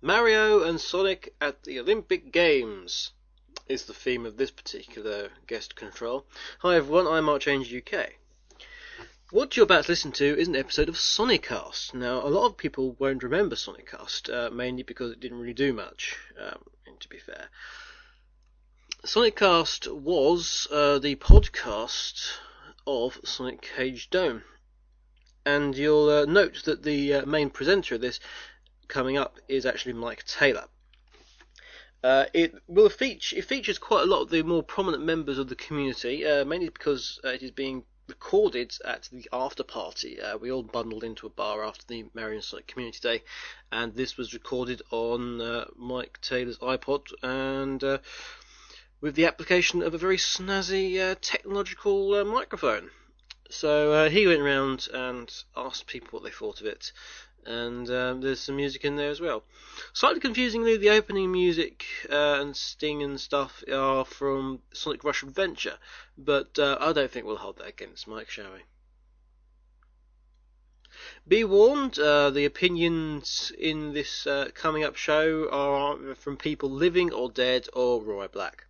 Mario and Sonic at the Olympic Games is the theme of this particular guest control. Hi everyone, I'm Mark Change UK. What you're about to listen to is an episode of SoniCast. Now, a lot of people won't remember SoniCast, mainly because it didn't really do much, to be fair. SoniCast was the podcast of Sonic Cage Dome. And you'll note that the main presenter of this coming up is actually Mike Taylor. It features quite a lot of the more prominent members of the community, mainly because it is being recorded at the after party. We all bundled into a bar after the Mario and Sonic Community Day, and this was recorded on Mike Taylor's iPod and with the application of a very snazzy technological microphone. So he went around and asked people what they thought of it, and there's some music in there as well. Slightly confusingly, the opening music and sting and stuff are from Sonic Rush Adventure, but I don't think we'll hold that against Mike, shall we? Be warned, the opinions in this coming up show are from people living or dead or Roy Black.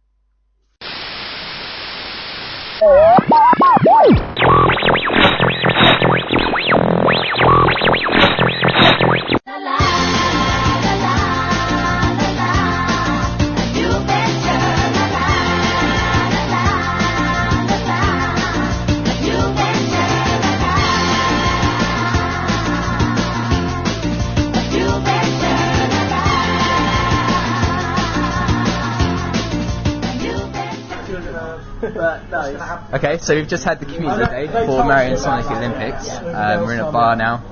Okay, so we've just had the community day for Mario and Sonic Olympics. We're in a bar now.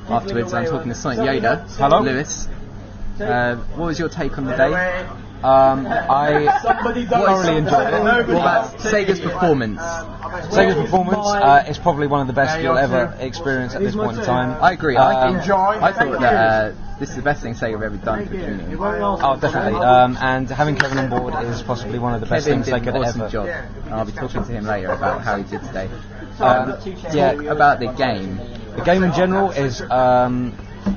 Afterwards, I'm talking to Sonic Yoda. Hello. Lewis. What was your take on the day? I thoroughly enjoyed it. What about Sega's performance? Sega's performance is probably one of the best you'll ever experience at this point in time. I agree. I thought that this is the best thing Sega have ever done for the community. Oh, definitely. And having Kevin on board is possibly one of the best things they could Kevin did an awesome ever. job. And I'll be talking to him later about how he did today. About the game. The game in general is.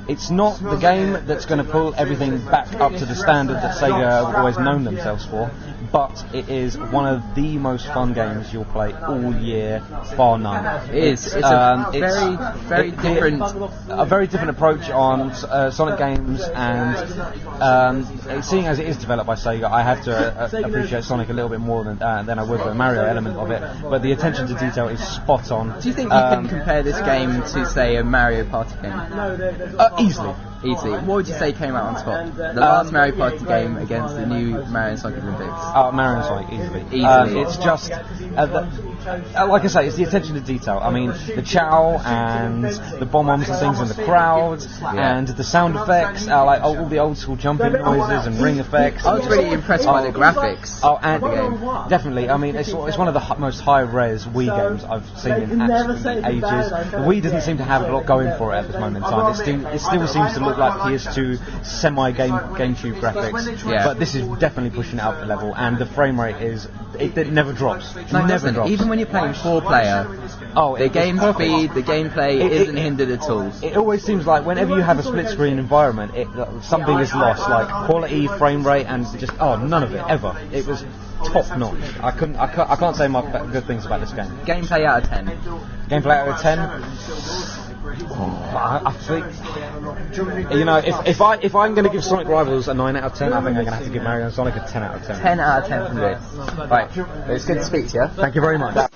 It's not the game that's going to pull everything back up to the standard that Sega have always known themselves for, but it is one of the most fun games you'll play all year, bar none. It is. It's a very different... A very different approach on Sonic games, and seeing as it is developed by Sega, I have to appreciate Sonic a little bit more than I would the Mario element of it, but the attention to detail is spot on. Do you think you can compare this game to, say, a Mario Party game? Easily. What would you say came out on top? The last Mario Party game against the new Mario and Sonic Olympics? Mario and Sonic, easily. It's just, like I say, it's the attention to detail. I mean, the chow and the bomb-bombs and things in the crowd, and the sound effects, like all the old school jumping noises and ring effects. I was really impressed by the graphics. And the game. Definitely. I mean, it's one of the most high-res Wii games I've seen in absolutely ages. The Wii doesn't seem to have a lot going for it at this moment in time. It still seems to look like PS2 semi-GameCube graphics, but this is definitely pushing it up a level, and the frame rate it never drops. Never drops. Even when you're playing 4-player, the game speed, the gameplay isn't hindered at all. It always seems like whenever you have a split-screen environment, something is lost, like quality, frame rate, and just none of it ever. It was top notch. I can't say good things about this game. Gameplay out of 10. Gameplay out of 10. I think, if I'm going to give Sonic Rivals a 9 out of 10, I think I'm going to have to give Mario and Sonic a 10 out of 10. 10 out of 10 from this. Right, it's good to speak to you. Thank you very much.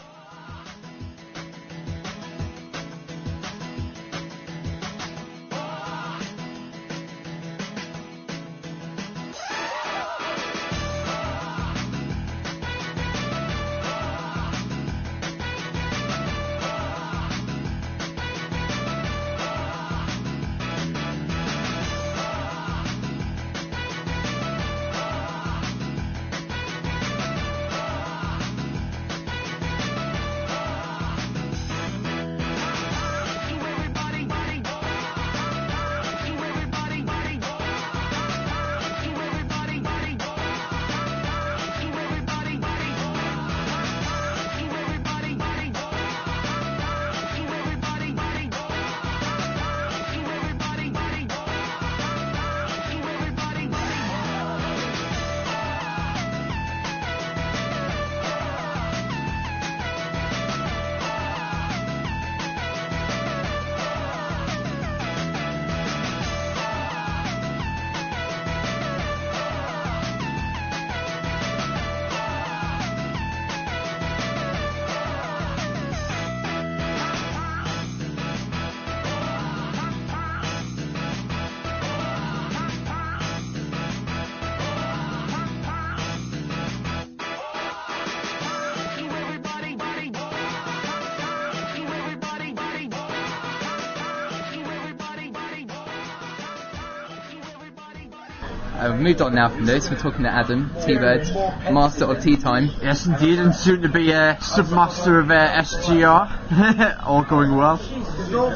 We've moved on now from this. We're talking to Adam, T-Bird, Master of Tea Time. Yes, indeed, and soon to be Submaster of SGR. All going well. So,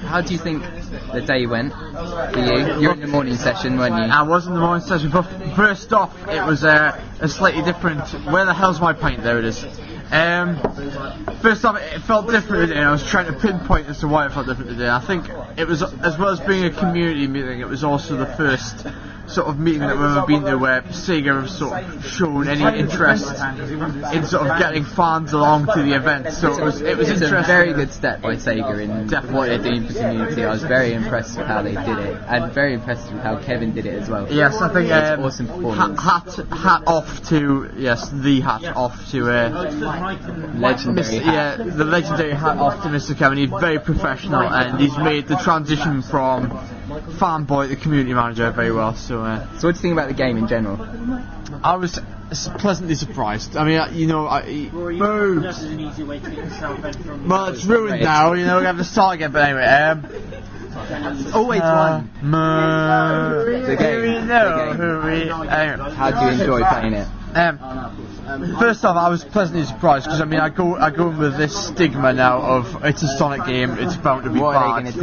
how do you think the day went for you? You're in the morning session, weren't you? I was in the morning session, but first off, it was a slightly different. Where the hell's my pint? There it is. First off, it felt different today, and I was trying to pinpoint as to why it felt different today. I think it was, as well as being a community meeting, it was also the first sort of meeting that we've ever been to where SEGA have sort of shown any interest in sort of getting fans along to the event. So it was It's interesting. a very good step by SEGA in what they're doing for the community. I was very impressed with how they did it, and very impressed with how Kevin did it as well. Yes, I think It's awesome performance. hat off to the hat off to Legendary hat. the legendary hat off to Mr. Kevin. He's very professional, and he's made the transition from fanboy to community manager very well. So So what do you think about the game in general? I was pleasantly surprised. I mean, boo. Well, it's ruined now. We have to start again. But anyway, Always one. The game. Anyway. How do you enjoy playing it? First off, I was pleasantly surprised because I go in with this stigma now of it's a Sonic game, it's bound to be What bad. are they going to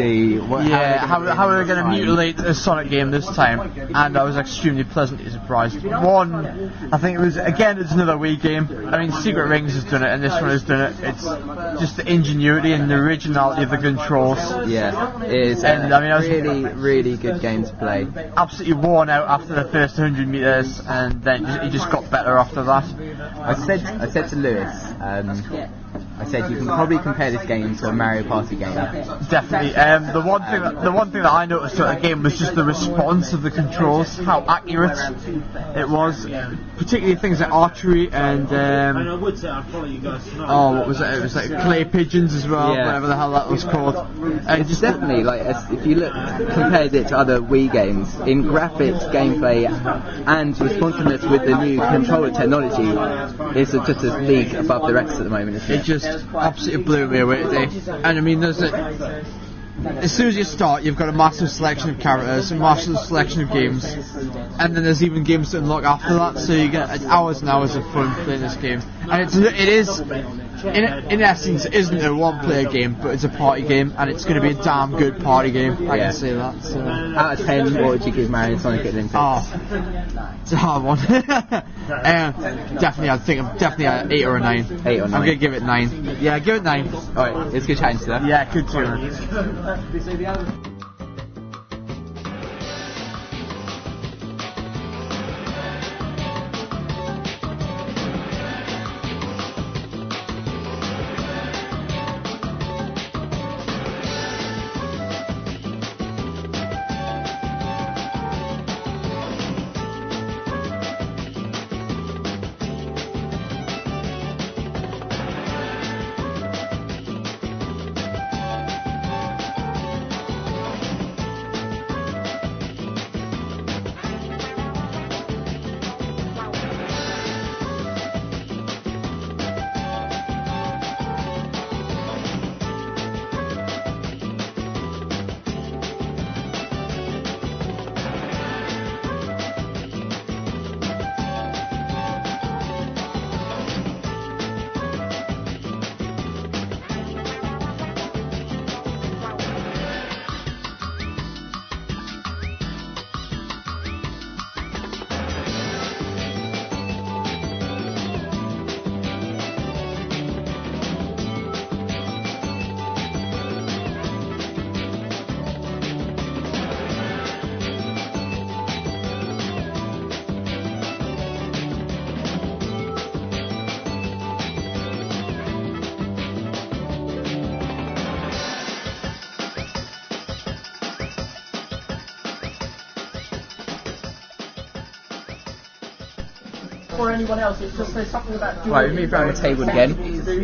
do? How are they going to mutilate a Sonic game this time? And I was extremely pleasantly surprised. One, I think it's another Wii game. I mean, Secret Rings has done it, and this one has done it. It's just the ingenuity and the originality of the controls. Yeah, it is I was really good game to play. absolutely worn out after the first 100 meters, and then it just got better after that. I said to Lewis, I said you can probably compare this game to a Mario Party game. Definitely. The one thing that I noticed about the game was just the response of the controls, how accurate it was, particularly things like archery and what was it? It was like clay pigeons as well, Yeah. whatever the hell that was called. And It's definitely if you compared it to other Wii games in graphics, gameplay, and responsiveness with the new controller technology, it's just a league above the rest at the moment. Isn't it it? just absolutely blew me away today. And I mean, as soon as you start, you've got a massive selection of characters, a massive selection of games, and then there's even games to unlock after that, so you get hours and hours of fun playing this game. And it is, in essence, it isn't a one-player game, but it's a party game, and it's going to be a damn good party game, I can say that. So. Out of 10, what would you give Mario and Sonic Olympics? It's a hard one. Definitely, I think I'm definitely at 8 or a 9. 8 or 9. I'm going to give it 9. Yeah, give it 9. Alright, it's good chatting to you. Yeah, good too. Or anyone else, it's just there's something about Right, we've moved around the table again.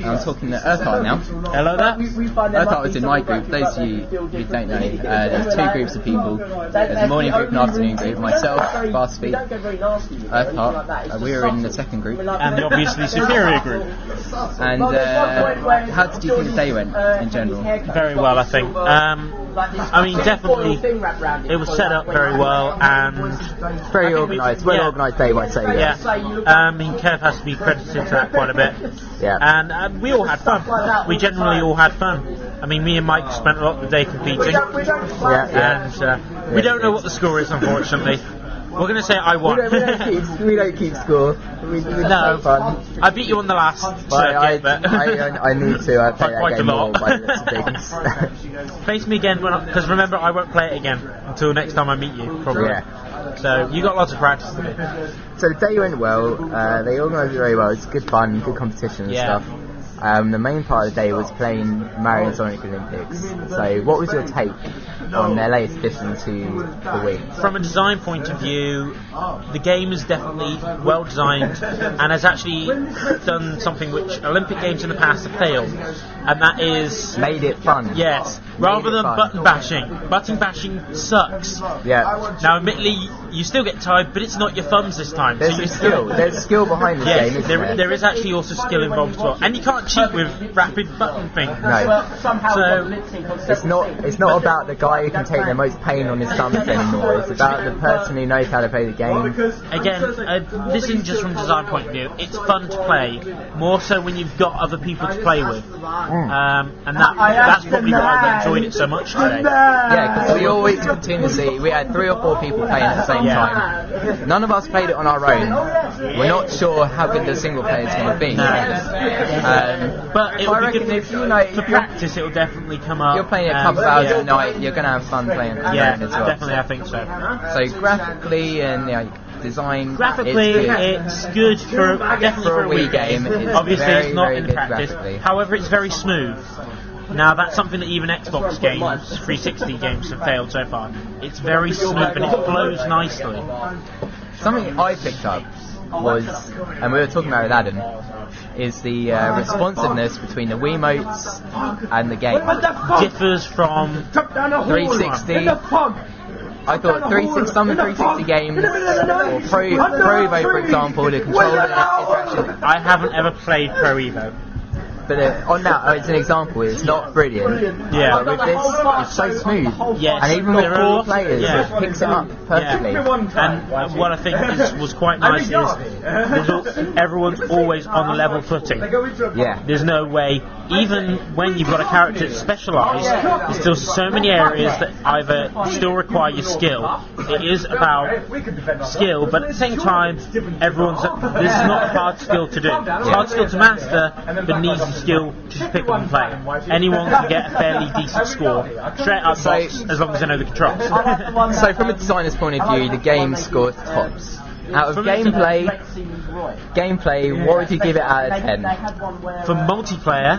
I'm talking to Earthart now. Hello there. Earthart was in my group. Those of you who don't know, there's two groups of people. There's a morning group and afternoon group. Myself, Barsby, Earthart. We were in the second group. And the obviously superior group. And how did you think the day went in general? Very well, I think. I mean, definitely, it was set up very well, and Very organised, well-organised day by SEGA. Yeah, I mean, Kev has to be credited to that quite a bit. Yeah. And we all had fun. We generally all had fun. I mean, me and Mike spent a lot of the day competing. And we don't know what the score is, unfortunately. We're going to say I won. We don't keep score. We No, fun. I beat you on the last circuit, but I need to. I play that Quite a game more lot. by the looks of things. face me again because remember I won't play it again until next time I meet you, probably. Yeah. So you got lots of practice to do. So the day went well. They organised it very well. It's good fun, good competition and stuff. The main part of the day was playing Mario and Sonic Olympics. So what was your take on their latest addition to the Wii? From a design point of view, the game is definitely well designed and has actually done something which Olympic games in the past have failed, and that is Made it fun. yes, rather it than fun. button bashing. Button bashing sucks. Yeah. Now, admittedly, you still get tired, but it's not your thumbs this time. There's so you some skill. There's skill behind this game, isn't there? there is actually also skill involved as well, and you can't cheat with rapid button thing. No. So It's not about the guy who can take the most pain on his thumbs anymore. It's about the person who knows how to play the game. again, this isn't just from a design point of view. It's fun to play, more so when you've got other people to play with, and that's probably why I enjoyed it so much today. Yeah, because we always continuously, we had 3 or 4 people playing at the same time. None of us played it on our own. We're not sure how good the single player is going to be. But it I would be reckon good if you know, for practice. It'll definitely come up. you're playing a couple of hours a night, you're going to have fun playing it Yeah, as well. definitely, I think so. So graphically and design, Graphically, it's good. it's good for definitely For a Wii game, it's Obviously, very, it's not very in good practice. graphically. However, it's very smooth. Now, that's something that even Xbox games, 360 games, have failed so far. It's very smooth and it flows nicely. Something I picked up was, and we were talking about it with Adam, is the responsiveness between the Wiimotes and the game. Differs from 360. I thought some 360 games, or Pro Evo for example, the controller interaction. I haven't ever played Pro Evo. But on that, it's an example. It's not brilliant. Yeah. But with this, it's so smooth. Yes, And even with there are 4 lots- players, yeah. it picks it up perfectly. And what I think was quite nice is everyone's always on a level footing. Yeah. There's no way, even when you've got a character that's specialised, there's still so many areas that either still require your skill. It is about skill, but at the same time, this is not a hard skill to do. It's a hard skill to master, but needs the skill to just pick up and play. Anyone can get a fairly decent score straight up box as long as they know the controls. So from a designer's point of view, the game scores tops. Out of gameplay, what would you give it out of 10? For multiplayer,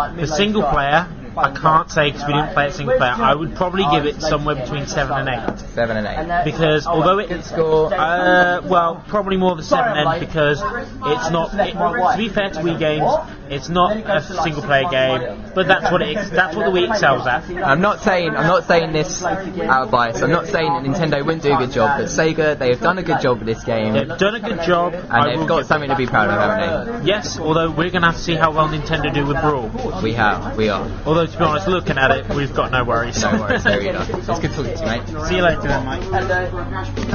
10. For single player, I can't say because we didn't play it single player. I would probably give it somewhere between 7 and 8. 7 and 8. Because although it Score. well, probably more than 7 end because it's not. To be fair to Wii games, it's not a single player game, but that's what it. That's what the Wii excels at. I'm not saying this out of bias. I'm not saying that Nintendo wouldn't do a good job, but Sega, they have done a good job with this game, They've done a good job, and they've got something to be proud of, haven't Yes, although we're going to have to see how well Nintendo do with Brawl. they? We are. Although to be honest, looking at it, we've got no worries. No worries, there you go. It's good talking to you, mate. See you later, then, Mike.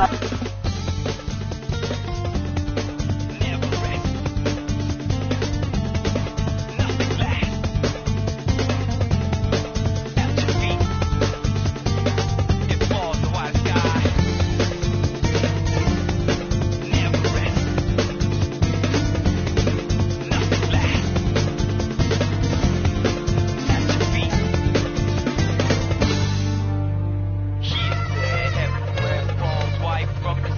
From the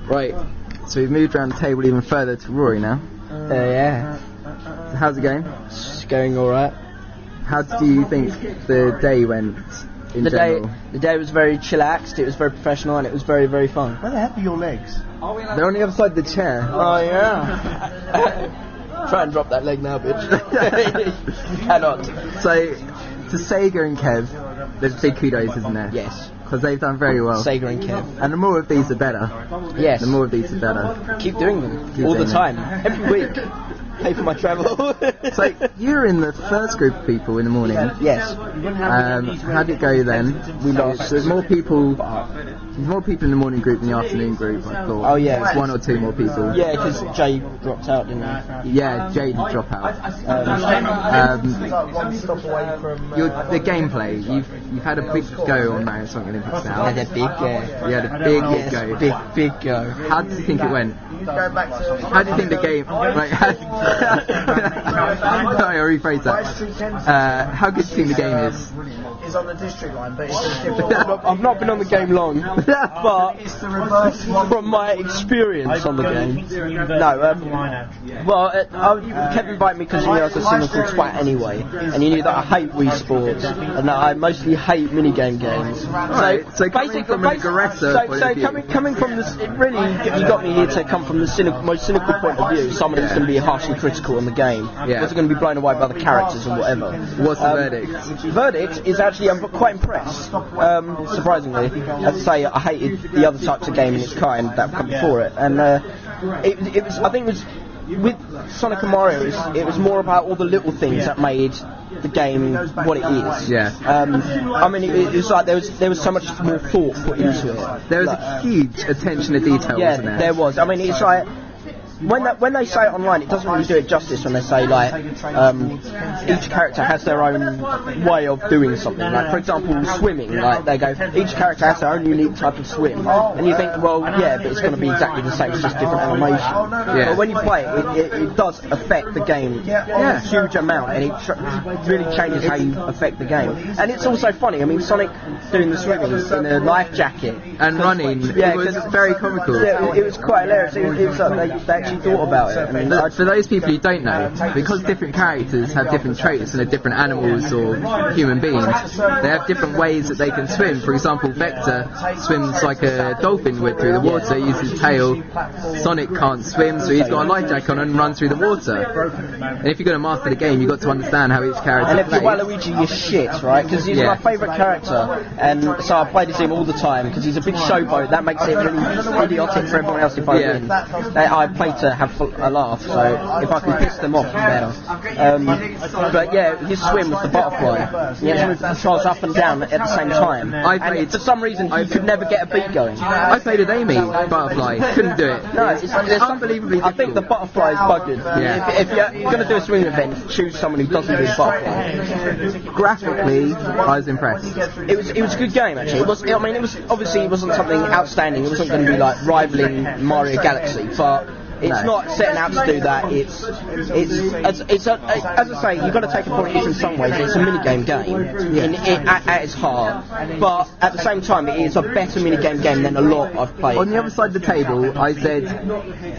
Right, so we've moved around the table even further to Rory now. Yeah. So how's it going? It's going alright. How do you think the day went in general? The day was very chillaxed, it was very professional, and it was very, very fun. Where the heck are your legs? They're on the other side of the chair. Oh, yeah. Try and drop that leg now, bitch. You cannot. So, to Sega and Kev, there's big kudos, isn't there? Yes. Because they've done very well. Sega and Kev. And the more of these, the better. Yes. The more of these, the better. Keep doing them. All the doing time. Every week. Pay for my travel. So, you were in the first group of people in the morning. Yes. How did it go then? We lost. There's more people in the morning group than the afternoon group, I thought. Oh, yeah. There's 1 or 2 more people. Yeah, because Jay dropped out, didn't he? Yeah, Jay did drop out. The gameplay, you've had a big go on Mario Sonic Olympics now. Yeah, they're big, yeah. You had a big go. Big go. How did you think it went? How do you think the game... Like, sorry, I'll rephrase that. How good do you think the game is? Is on the district line, but it's a different. I've not been on the game long, but from my experience on the game, Kevin invited me because he knew I was a cynical twat anyway, and he knew that I hate Wii Sports and that I mostly hate minigame games. So coming from an aggressor coming from this, it really you got me here to come from the most cynical point of view. Someone who's going to be harshly critical on the game, wasn't going to be blown away by the characters and whatever. What's the verdict? Verdict is actually I'm quite impressed. Surprisingly, as I say, I hated the other types of game in its kind that come before it, and it was. I think it was with Sonic and Mario. It was more about all the little things that made the game what it is. Yeah. I mean, it was like there was so much more thought put into it. There was a huge attention to detail, wasn't there? There was. I mean, it's like. When they say it online, it doesn't really do it justice when they say like each character has their own way of doing something. Like for example, swimming. Like they go, each character has their own unique type of swim, and you think, well, yeah, but it's going to be exactly the same. It's just different animation. Yeah. But when you play it, it does affect the game a huge amount, and it really changes how you affect the game. And it's also funny. I mean, Sonic doing the swimming in a life jacket and running. Yeah, it was very comical. Yeah, it was quite hilarious. It was like they actually thought about it. I mean, for those people who don't know, because different characters have different traits and are different animals or human beings, they have different ways that they can swim. For example, Vector swims like a dolphin would through the water, uses his tail. Sonic can't swim, so he's got a life jacket on and runs through the water. And if you're going to master the game, you've got to understand how each character plays. And if plays. you're Waluigi, you're shit, right? Because he's my favourite character, and so I played as him all the time because he's a big showboat. That makes it really idiotic for everyone else if I win. I play to have a laugh, so if I can piss them off, better. But yeah, his swim with the butterfly, he has to move the controls up and down at the same time. And for some reason, he could never get a beat going. I played with Amy, butterfly, couldn't do it. No, it's unbelievably difficult. I think the butterfly is buggered. Yeah. If you're going to do a swimming event, choose someone who doesn't do butterfly. Graphically, I was impressed. It was a good game actually. It wasn't something outstanding. It wasn't going to be like rivaling Mario Galaxy, but it's not setting out to do that. It's as I say, you've got to take a point in some ways. It's a minigame game at its heart, but at the same time, it is a better minigame game than a lot I've played. On the other side of the table, I said,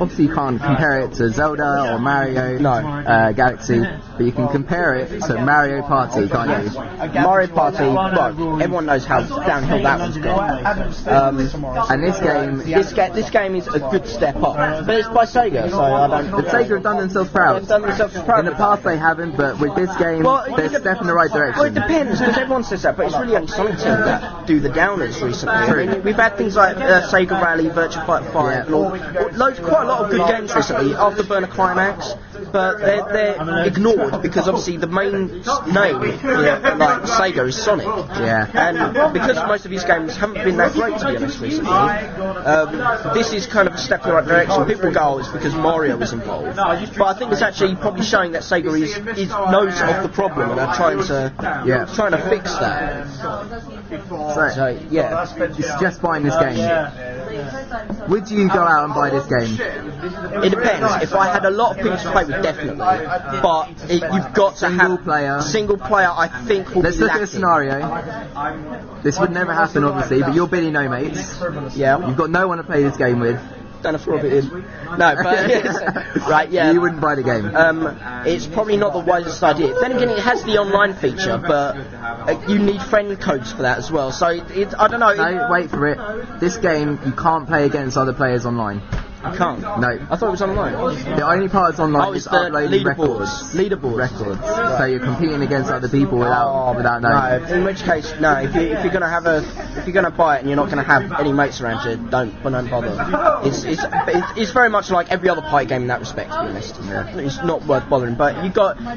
obviously you can't compare it to Zelda or Mario Galaxy, but you can compare it to Mario Party, can't you? Mario Party, well, everyone knows how downhill that one's gone. And this game is a good step up, but it's by Sega, so I don't. But Sega have done themselves proud. They've done themselves proud. In the past they haven't, but with this game, they're stepping in the right direction. Well, it depends, because everyone says that, but it's really only Sonic Team that do the downers recently. I mean, we've had things like Sega Rally, Virtua Fighter 5, and quite a lot of good games recently, Afterburner Climax, but they're ignored because obviously the main name, like Sega, is Sonic. Yeah. And because most of these games haven't been that great, to be honest, recently, this is kind of a step in the right direction. People go, it's because Mario is involved. But I think it's actually probably showing that Sega knows of the problem and are trying to fix that. So yeah. You suggest buying this game. Would you go out and buy this game? It depends. If I had a lot of people to play with, definitely. But you've got to have single player. I think will Let's be look at a scenario. This would never happen, obviously, but you're Billy No Mates. Yeah. You've got no one to play this game with. Don't have to rub it in. No, but right, yeah. You wouldn't buy the game. It's probably not the wisest idea. Then again, it has the online feature, but you need friend codes for that as well. So I don't know. No, wait for it. This game you can't play against other players online. You can't. No, I thought it was online. the only part that's online is it's the uploading leaderboards. records. So you're competing against other people without knowing. No, in which case, no. If you're gonna buy it and you're not gonna have any mates around you, don't bother. It's very much like every other party game in that respect. To be honest, it's not worth bothering. But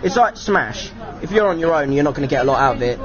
it's like Smash. If you're on your own, you're not gonna get a lot out of it.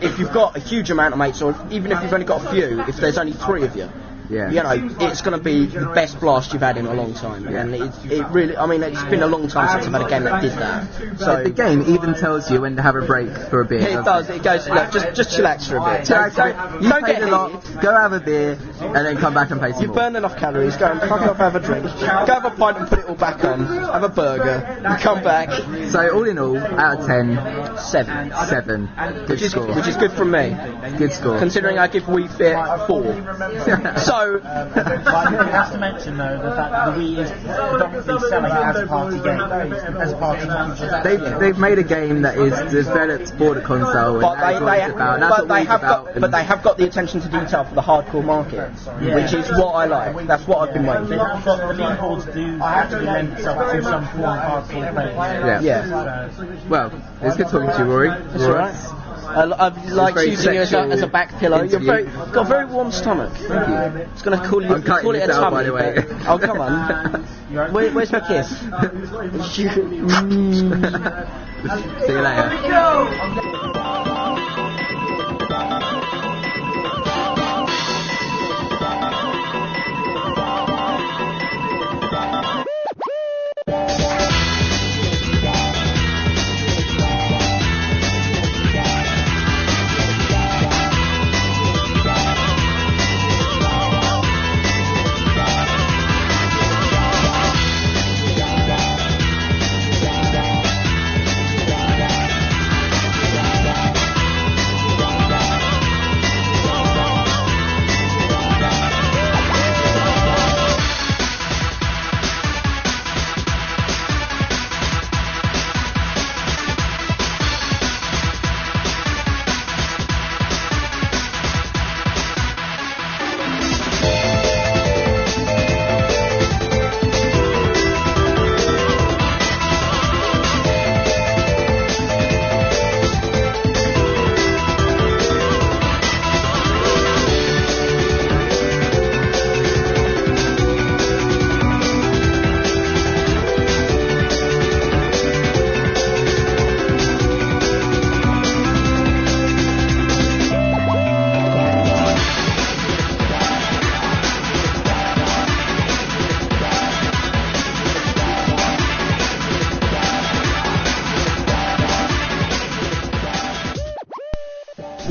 If you've got a huge amount of mates, or even if you've only got a few, if there's only 3 of you. Yeah. You know, it's going to be the best blast you've had in a long time, and it really. I mean, it's been a long time since I've had a game that did that. So the game even tells you when to have a break for a beer. It does. It goes. Look, just chillax for a bit. Don't get a lot. Go have a beer and then come back and play some more. You burn enough calories. Go and fuck off, have a drink. Go have a pint and put it all back on. Have a burger. And come back. So all in all, out of 10, 7. 7. Good score. Which is good from me. Good score. Considering I give Wii Fit 4. So. You have to mention though the fact that the Wii is predominantly selling as a party game, as a party game. They've made a game that is developed for the console, but they have got the attention to detail for the hardcore market, which is what I like. That's what I've been waiting for. The leaderboards do actually lend itself to some form of hardcore play. Yeah. Well, it's good talking to you, Rory. That's alright. I like using you as a back pillow. You've got a very warm stomach. Thank you. It's going to call it a tummy. By the way. Oh, come on. Where's my kiss? See you later.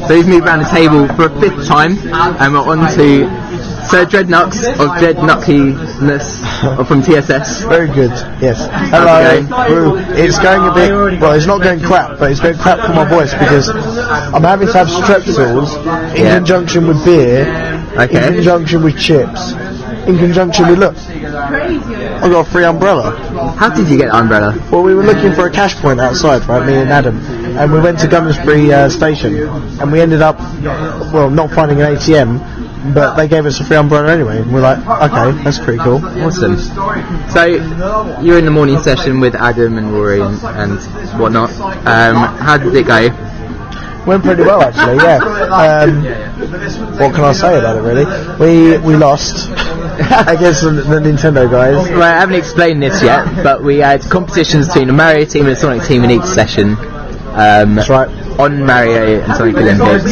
So we've moved around the table for a 5th time, and we're on to Sir Dreadnux of Dreadnuckiness from TSS. Very good, yes. Hello. It's going a bit, well, it's not going crap, but it's going crap for my voice because I'm having to have strepsils in conjunction with beer, in conjunction with chips, in conjunction with, look, I got a free umbrella. How did you get the umbrella? Well, we were looking for a cash point outside, right, me and Adam, and we went to Gummersbury station, and we ended up, well, not finding an ATM, but they gave us a free umbrella anyway, and we're like, okay, that's pretty cool. Awesome. So, you're in the morning session with Adam and Rory and whatnot. How did it go? Went pretty well, actually, yeah. What can I say about it, really? We lost against the Nintendo guys. Well, I haven't explained this yet, but we had competitions between a Mario team and a Sonic team in each session. That's right. On Mario and Sonic Olympics.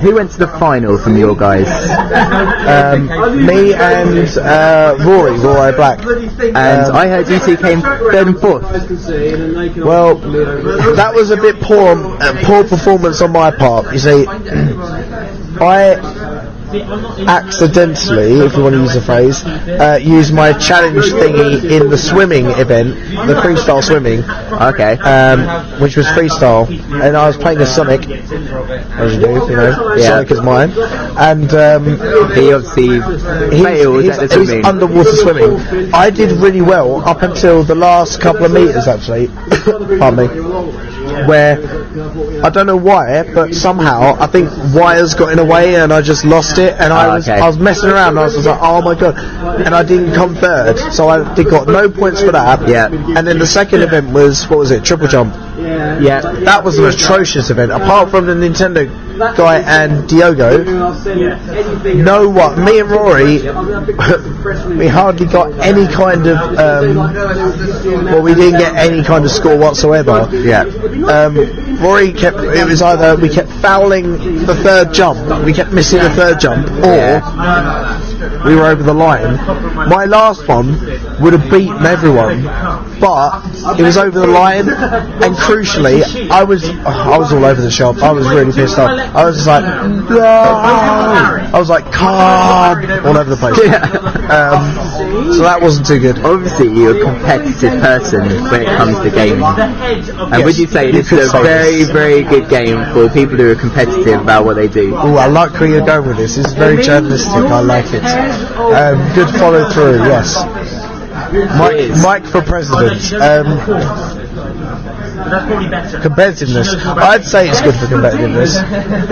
Who went to the final from your guys? Me and Rory Black. And I heard you two came 3rd and 4th. Well, that was a bit poor performance on my part. You see, accidentally, if you want to use the phrase, used my challenge thingy in the swimming event, the freestyle swimming. Okay. Which was freestyle, and I was playing as Sonic, as you do, you know. Yeah. Sonic is mine, and he obviously failed at the swimming. He's underwater swimming. I did really well up until the last couple of meters, actually. Pardon me. Where I don't know why, but somehow I think wires got in the way and I just lost it, and I was messing around. And I was like, oh my god, and I didn't come third, so I got no points for that. Yeah. And then the second event was, what was it? Triple jump. Yeah. That was an atrocious event. Apart from the Nintendo guy and Diogo, me and Rory, we hardly got any kind of we didn't get any kind of score whatsoever. Yeah. Rory we kept fouling the third jump, we kept missing the third jump, or we were over the line. My last one would have beaten everyone, but it was over the line, and crucially I was all over the shop. I was really pissed off. I was just like, no! I was like, card all over the place. So that wasn't too good. Obviously, you're a competitive person when it comes to games. And would you say this is a very, very good game for people who are competitive about what they do? Oh, I like where you're going with this. It's very journalistic. I like it. Good follow through. Yes. Mike for president. Competitiveness. I'd say it's good for competitiveness.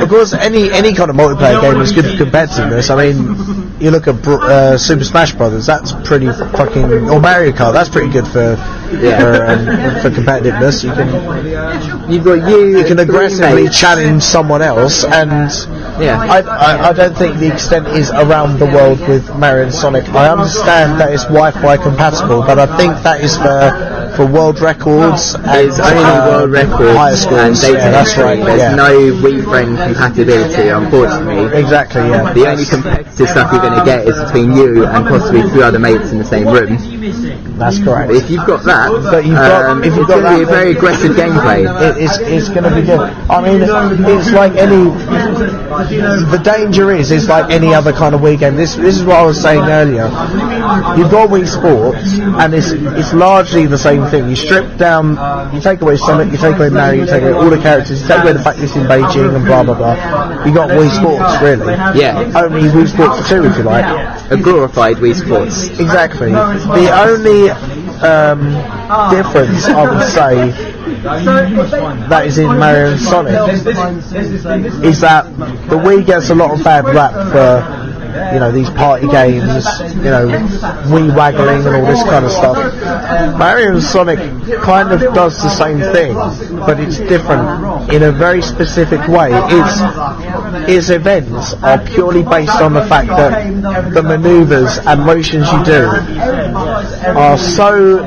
Of course, any kind of multiplayer game is good for competitiveness. I mean, you look at Super Smash Brothers. That's pretty fucking, or Mario Kart. That's pretty good for competitiveness. You can aggressively challenge someone else, and I don't think the extent is around the world with Mario and Sonic. I understand that it's Wi-Fi compatible, but I think that is for world records. It's only world records higher scores. And data that's right. There's no Wii friend compatibility, unfortunately. Exactly. Yeah. The only competitive stuff you're going to get is between you and possibly 2 other mates in the same room. That's correct. But if you've got that, if you've got that, a very aggressive gameplay. It's going to be good. I mean, it's like any. The danger is like any other kind of Wii game. This is what I was saying earlier. You've got Wii Sports, and it's largely the same thing. You strip down, you take away Sonic, you take away Mario, you take away all the characters, you take away the fact it's in Beijing and blah blah blah. You got Wii Sports, really. Yeah. Only Wii Sports 2, if you like. A glorified Wii Sports. Exactly. The only difference, I would say, that is in Mario and Sonic is that the Wii gets a lot of bad rap for, you know, these party games, you know, Wii waggling and all this kind of stuff. Mario and Sonic kind of does the same thing, but it's different in a very specific way. Its events are purely based on the fact that the maneuvers and motions you do are so